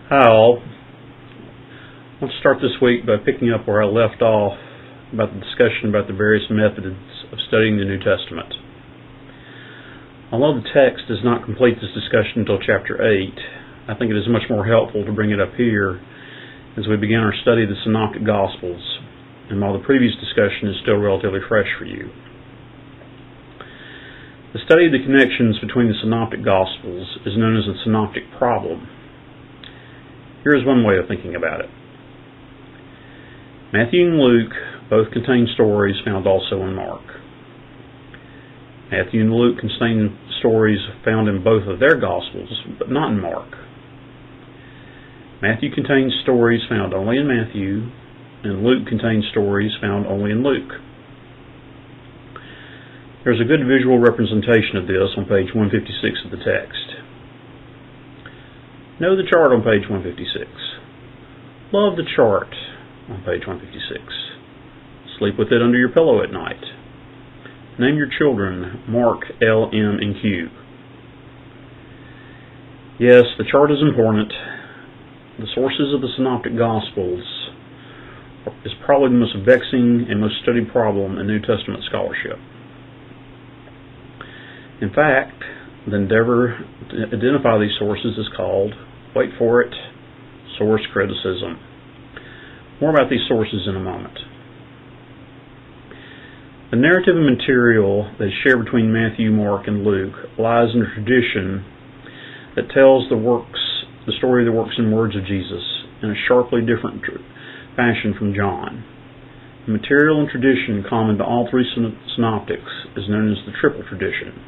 Hi all. I want to start this week by picking up where I left off about the discussion about the various methods of studying the New Testament. Although the text does not complete this discussion until chapter 8, I think it is much more helpful to bring it up here as we begin our study of the Synoptic Gospels, and while the previous discussion is still relatively fresh for you. The study of the connections between the Synoptic Gospels is known as the Synoptic Problem. Here is one way of thinking about it. Matthew and Luke both contain stories found also in Mark. Matthew and Luke contain stories found in both of their Gospels, but not in Mark. Matthew contains stories found only in Matthew, and Luke contains stories found only in Luke. There's a good visual representation of this on page 156 of the text. Know the chart on page 156. Love the chart on page 156. Sleep with it under your pillow at night. Name your children Mark, L, M, and Q. Yes, the chart is important. The sources of the Synoptic Gospels is probably the most vexing and most studied problem in New Testament scholarship. In fact, the endeavor to identify these sources is called, wait for it, source criticism. More about these sources in a moment. The narrative and material that is shared between Matthew, Mark, and Luke lies in a tradition that tells the story of the works and words of Jesus in a sharply different fashion from John. The material and tradition common to all three synoptics is known as the triple tradition.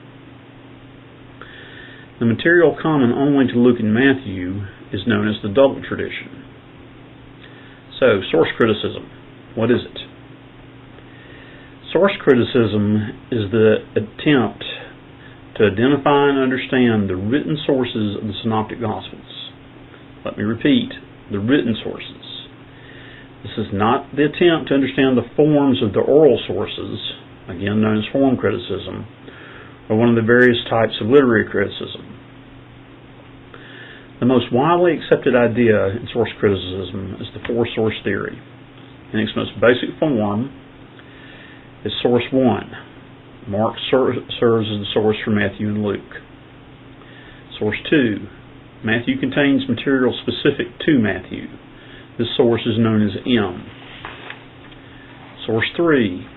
The material common only to Luke and Matthew is known as the double tradition. So, source criticism. What is it? Source criticism is the attempt to identify and understand the written sources of the Synoptic Gospels. Let me repeat, the written sources. This is not the attempt to understand the forms of the oral sources, again known as form criticism, or one of the various types of literary criticism. The most widely accepted idea in source criticism is the four-source theory. In its most basic form is source 1. Mark serves as the source for Matthew and Luke. Source 2. Matthew contains material specific to Matthew. This source is known as M. Source 3.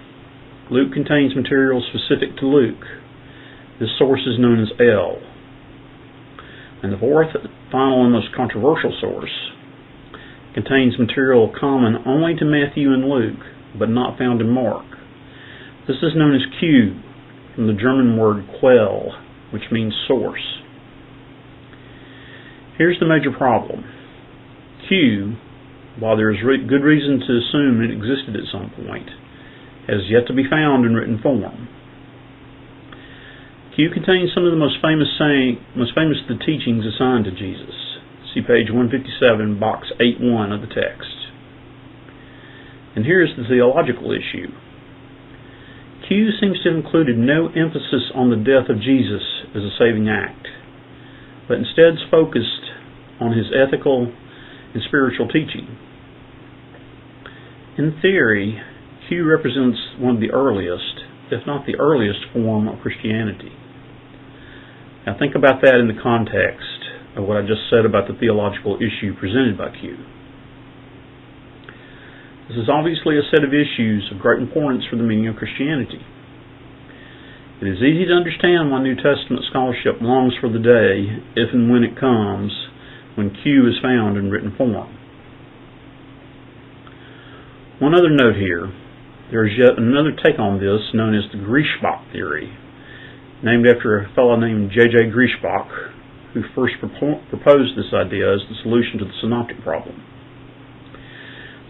Luke contains material specific to Luke. This source is known as L. And the fourth, final and most controversial source contains material common only to Matthew and Luke, but not found in Mark. This is known as Q, from the German word Quell, which means source. Here's the major problem. Q, while there is good reason to assume it existed at some point, has yet to be found in written form. Q contains some of the most famous of the teachings assigned to Jesus. See page 157, box 8.1 of the text. And here's the theological issue. Q seems to have included no emphasis on the death of Jesus as a saving act, but instead is focused on his ethical and spiritual teaching. In theory, Q represents one of the earliest, if not the earliest, form of Christianity. Now think about that in the context of what I just said about the theological issue presented by Q. This is obviously a set of issues of great importance for the meaning of Christianity. It is easy to understand why New Testament scholarship longs for the day, if and when it comes, when Q is found in written form. One other note here. There is yet another take on this known as the Griesbach theory, named after a fellow named J.J. Griesbach, who first proposed this idea as the solution to the synoptic problem.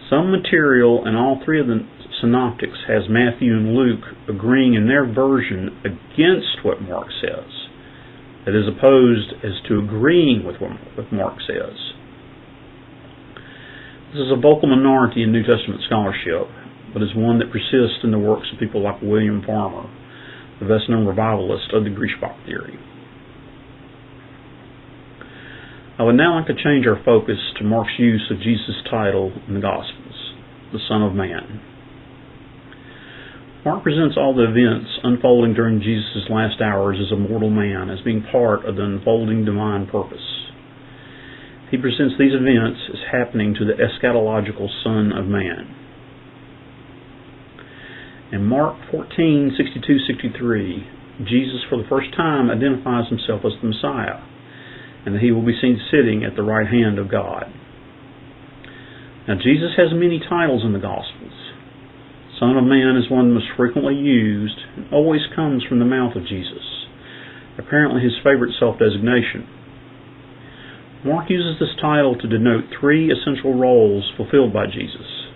Some material in all three of the synoptics has Matthew and Luke agreeing in their version against what Mark says, that is opposed as to agreeing with what Mark says. This is a vocal minority in New Testament scholarship, but is one that persists in the works of people like William Farmer, the best-known revivalist of the Griesbach theory. I would now like to change our focus to Mark's use of Jesus' title in the Gospels, the Son of Man. Mark presents all the events unfolding during Jesus' last hours as a mortal man as being part of the unfolding divine purpose. He presents these events as happening to the eschatological Son of Man. In Mark 14:62-63, Jesus for the first time identifies himself as the Messiah, and that he will be seen sitting at the right hand of God. Now, Jesus has many titles in the Gospels. Son of Man is one most frequently used and always comes from the mouth of Jesus, apparently his favorite self-designation. Mark uses this title to denote three essential roles fulfilled by Jesus: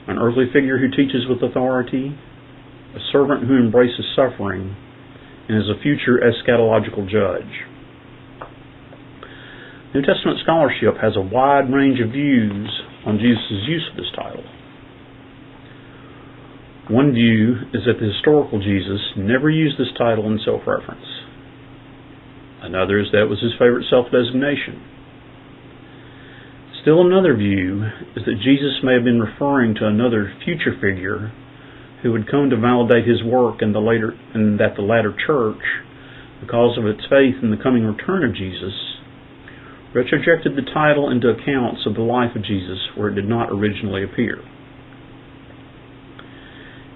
an earthly figure who teaches with authority, a servant who embraces suffering, and is a future eschatological judge. New Testament scholarship has a wide range of views on Jesus' use of this title. One view is that the historical Jesus never used this title in self-reference. Another is that it was his favorite self-designation. Still another view is that Jesus may have been referring to another future figure who would come to validate his work and that the latter church, because of its faith in the coming return of Jesus, retrojected the title into accounts of the life of Jesus where it did not originally appear.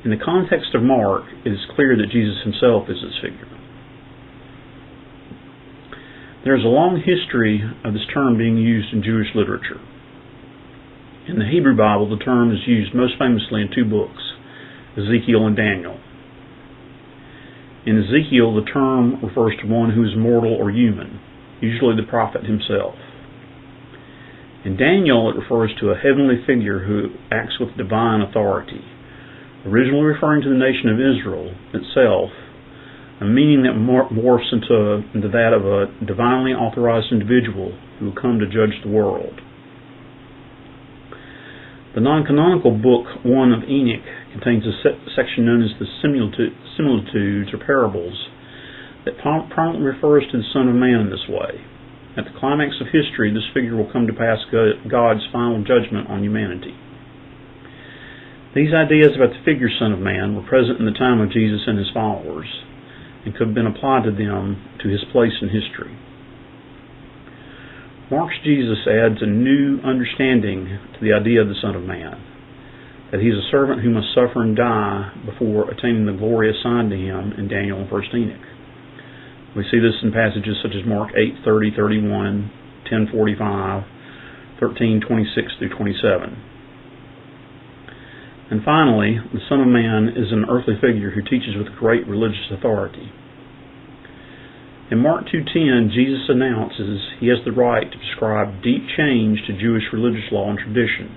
In the context of Mark, it is clear that Jesus himself is this figure. There is a long history of this term being used in Jewish literature. In the Hebrew Bible, the term is used most famously in two books, Ezekiel and Daniel. In Ezekiel, the term refers to one who is mortal or human, usually the prophet himself. In Daniel, it refers to a heavenly figure who acts with divine authority, originally referring to the nation of Israel itself, a meaning that morphs into that of a divinely authorized individual who will come to judge the world. The non-canonical book 1 of Enoch contains a section known as the similitudes or parables that promptly refers to the Son of Man in this way. At the climax of history, this figure will come to pass God's final judgment on humanity. These ideas about the figure Son of Man were present in the time of Jesus and his followers, and could have been applied to them to his place in history. Mark's Jesus adds a new understanding to the idea of the Son of Man, that he is a servant who must suffer and die before attaining the glory assigned to him in Daniel and 1 Enoch. We see this in passages such as Mark 8:30-31, 10:45, 13:26-27. And finally, the Son of Man is an earthly figure who teaches with great religious authority. In Mark 2:10, Jesus announces he has the right to prescribe deep change to Jewish religious law and tradition.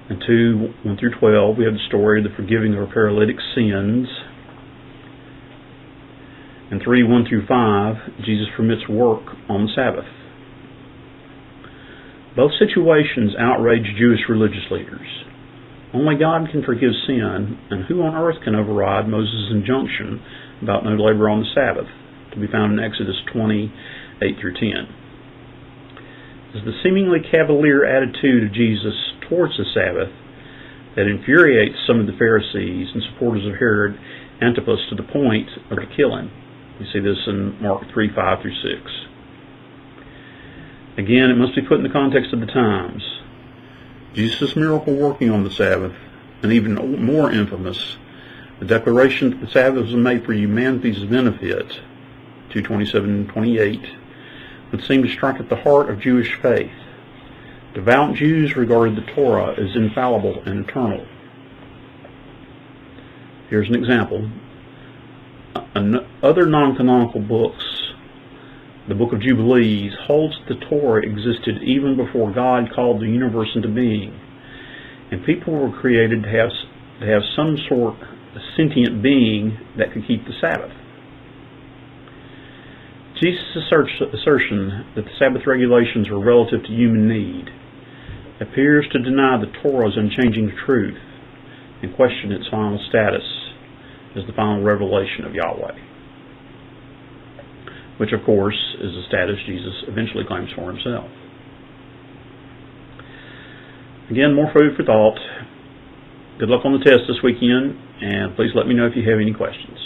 In 2:1-12, we have the story of the forgiving of a paralytic's sins. In 3:1-5, Jesus permits work on the Sabbath. Both situations outrage Jewish religious leaders. Only God can forgive sin, and who on earth can override Moses' injunction about no labor on the Sabbath, to be found in Exodus 20:8-10. It is the seemingly cavalier attitude of Jesus towards the Sabbath that infuriates some of the Pharisees and supporters of Herod Antipas to the point of the killing. We see this in Mark 3:5-6. Again, it must be put in the context of the times. Jesus' miracle working on the Sabbath, and even more infamous, the declaration that the Sabbath was made for humanity's benefit, 2:27-28, would seem to strike at the heart of Jewish faith. Devout Jews regarded the Torah as infallible and eternal. Here's an example. Other non-canonical books, the Book of Jubilees, holds that the Torah existed even before God called the universe into being, and people were created to have some sort of sentient being that could keep the Sabbath. Jesus' assertion that the Sabbath regulations were relative to human need appears to deny the Torah's unchanging truth and question its final status as the final revelation of Yahweh. which of course is the status Jesus eventually claims for himself. Again, more food for thought. Good luck on the test this weekend, and please let me know if you have any questions.